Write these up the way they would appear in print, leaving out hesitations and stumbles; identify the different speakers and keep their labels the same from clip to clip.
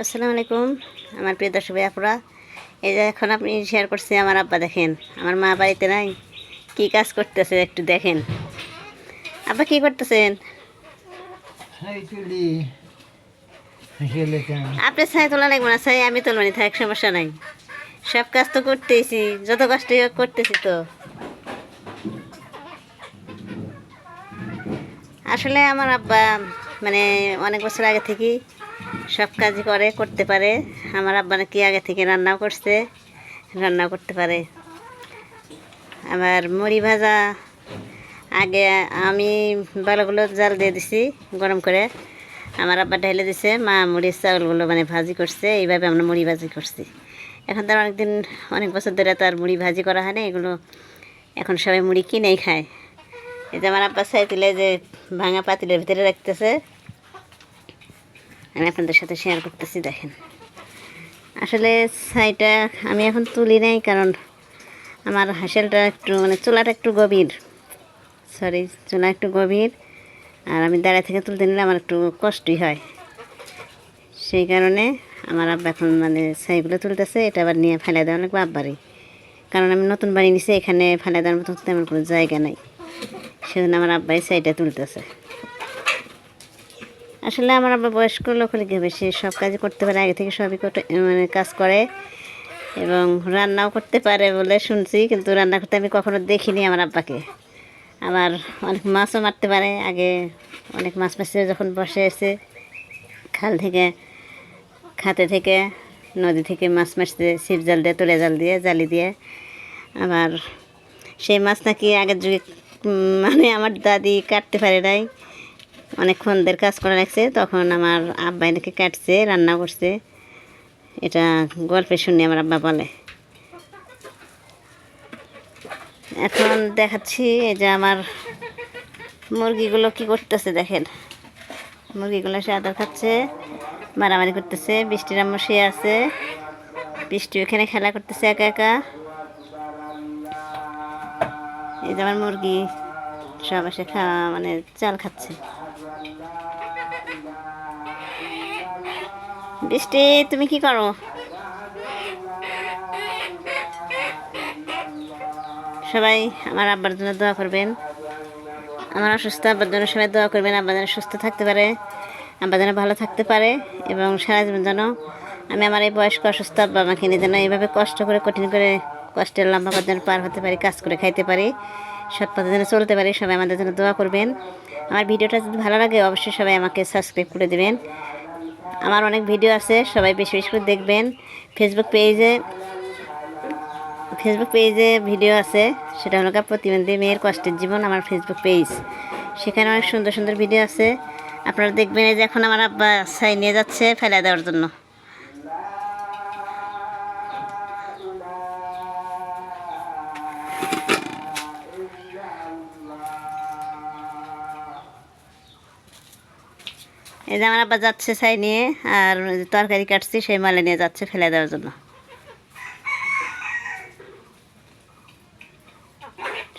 Speaker 1: আসসালামু আলাইকুম আমার প্রিয় দর্শক ভাই আপুরা। এই যে এখন আপনি শেয়ার করছি আমার আব্বা, দেখেন আমার মা বাড়িতে নাই, কি কাজ করতেছে একটু দেখেন। আব্বা কি করতেছেন? আপনি ছাই তোলা লাগবে না, ছাই আমি তুলবানি, থাক সমস্যা নাই। সব কাজ তো করতেছি, যত কষ্ট হোক করতেছি তো। আসলে আমার আব্বা মানে অনেক বছর আগে থেকেই সব কাজই করতে পারে। আমার আব্বা নাকি আগে থেকে রান্নাও করছে, রান্নাও করতে পারে। আবার মুড়ি ভাজা আগে আমি বালাগুলো জাল দিয়ে দিছি গরম করে, আমার আব্বা ঢেলে দিছে, মা মুড়ির চাউলগুলো মানে ভাজি করছে, এইভাবে আমরা মুড়ি ভাজি করছি। এখন তার অনেক বছর ধরে তার মুড়ি ভাজি করা হয় না, এগুলো এখন সবাই মুড়ি কিনেই খায়। এই যে আমার আব্বা চাইছিলে যে ভাঙা পাতিলের ভিতরে রাখতেছে, আমি আপনাদের সাথে শেয়ার করতেছি, দেখেন। আসলে ছাইটা আমি এখন তুলি নাই, কারণ আমার হাঁসেলটা একটু মানে চুলাটা একটু গভীর, চুলা একটু গভীর, আর আমি দাঁড়িয়ে থেকে তুলতে নিলে আমার একটু কষ্টই হয়। সেই কারণে আমার আব্বা এখন মানে ছাইগুলো তুলতেছে, এটা আবার নিয়ে ফেলে দেওয়া লাগবে আব্বারই, কারণ আমি নতুন বাড়ি নিছি, এখানে ফেলে দেওয়ার মতো তেমন কোনো জায়গা নাই, সেজন্য আমার আব্বাই ছাইটা তুলতেছে। আসলে আমার আব্বা বয়স্ক লোক হলে কী হবে, সে সব কাজই করতে পারে, আগে থেকে সবই মানে কাজ করে এবং রান্নাও করতে পারে বলে শুনছি, কিন্তু রান্না করতে আমি কখনো দেখিনি আমার আব্বাকে। আবার অনেক মাছও মারতে পারে, আগে অনেক মাছ মারছে যখন বসে এসে খাল থেকে, খাতে থেকে, নদী থেকে মাছ মারছে, ছিপ জাল দিয়ে, তুলে জাল দিয়ে, জালি দিয়ে। আবার সেই মাছ নাকি আগের যুগে মানে আমার দাদি কাটতে পারে নাই, অনেকক্ষণদের কাজ করে রাখছে, তখন আমার আব্বাই নাকি কাটছে, রান্না করছে, এটা গল্পে শুনি আমার আব্বা বলে। এখন দেখাচ্ছি এই যে আমার মুরগিগুলো কি করতেছে, দেখেন। মুরগিগুলো সে আদর খাচ্ছে, মারামারি করতেছে, বৃষ্টির আম্মু শুয়ে আছে, বৃষ্টি ওখানে খেলা করতেছে একা একা। এই যে আমার মুরগি সব এসে মানে চাল খাচ্ছে। বৃষ্টি তুমি কি করো? সবাই আমার আব্বার জন্য দোয়া করবেন, আমার অসুস্থ আব্বার জন্য সবাই দোয়া করবেন, আব্বা যেন সুস্থ থাকতে পারে, আব্বা যেন ভালো থাকতে পারে, এবং সারা জীবন যেন আমি আমার এই বয়স্ক অসুস্থ আব্বা আমাকে নিয়ে যেন এইভাবে কষ্ট করে, কঠিন করে, কষ্টের লম্বা পথ যেন পার হতে পারি, কাজ করে খাইতে পারি, সৎ পথে যেন চলতে পারি। সবাই আমাদের জন্য দোয়া করবেন। আমার ভিডিওটা যদি ভালো লাগে অবশ্যই সবাই আমাকে সাবস্ক্রাইব করে দেবেন। আমার অনেক ভিডিও আছে, সবাই বেশি বেশি করে দেখবেন। ফেসবুক পেজে ভিডিও আছে, সেটা হলো প্রতিবন্ধী মেয়ের কষ্টের জীবন, আমার ফেসবুক পেজ। সেখানে অনেক সুন্দর সুন্দর ভিডিও আছে, আপনারা দেখবেন। এই যে এখন আমার আব্বা ছাই নিয়ে যাচ্ছে ফেলে দেওয়ার জন্য। এই যে আমার আব্বা যাচ্ছে ছাই নিয়ে, আর তরকারি কাটছি সেই মালে নিয়ে যাচ্ছে ফেলে দেওয়ার জন্য।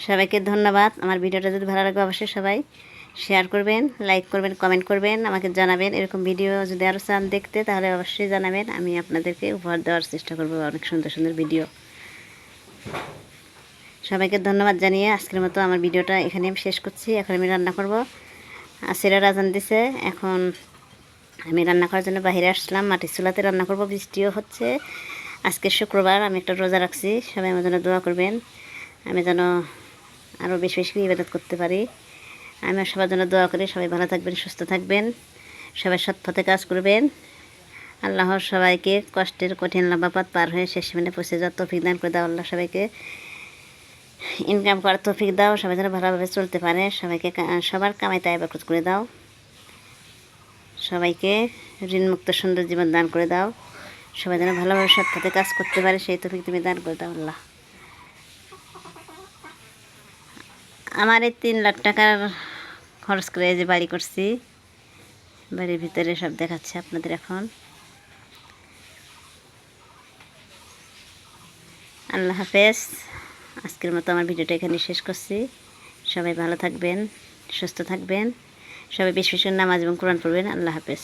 Speaker 1: সবাইকে ধন্যবাদ। আমার ভিডিওটা যদি ভালো লাগে অবশ্যই সবাই শেয়ার করবেন, লাইক করবেন, কমেন্ট করবেন, আমাকে জানাবেন। এরকম ভিডিও যদি আরও চান দেখতে তাহলে অবশ্যই জানাবেন, আমি আপনাদেরকে উপহার দেওয়ার চেষ্টা করব অনেক সুন্দর সুন্দর ভিডিও। সবাইকে ধন্যবাদ জানিয়ে আজকের মতো আমার ভিডিওটা এখানে আমি শেষ করছি। এখন আমি রান্না করব, আসরের আজান দিছে, এখন আমি রান্না করার জন্য বাইরে আসলাম, মাটির চুলাতে রান্না করব। বৃষ্টিও হচ্ছে, আজকে শুক্রবার, আমি একটা রোজা রাখছি। সবাই আমার জন্য দোয়া করবেন, আমি যেন আরও বেশি বেশি ইবাদত করতে পারি। আমি সবার জন্য দোয়া করি, সবাই ভালো থাকবেন, সুস্থ থাকবেন, সবাই সৎ পথে কাজ করবেন। আল্লাহ সবাইকে কষ্টের কঠিন লম্বা পথ পার হয়ে শেষ সীমানে পৌঁছে যাওয়ার তৌফিক দান করে দাও। আল্লাহ সবাইকে ইনকাম করার তৌফিক দাও, সবাই যেন ভালোভাবে চলতে পারে, সবাইকে সবার কামাই তাই বাকরুত করে দাও, সবাইকে ঋণমুক্ত সুন্দর জীবন দান করে দাও, সবাই যেন ভালোভাবে সৎ পথে কাজ করতে পারে, সেই তৌফিক তুমি দান করে দাও আল্লাহ। আমার এই 3 লাখ টাকার খরচ করে যে বাড়ি করছি, বাড়ির ভিতরে সব দেখাচ্ছে আপনাদের এখন। আল্লাহ হাফেজ। আজকের মতো আমার ভিডিওটা এখানে শেষ করছি। সবাই ভালো থাকবেন, সুস্থ থাকবেন, সবাই বেশি বেশি নামাজ এবং কোরআন পড়বেন। আল্লাহ হাফেজ।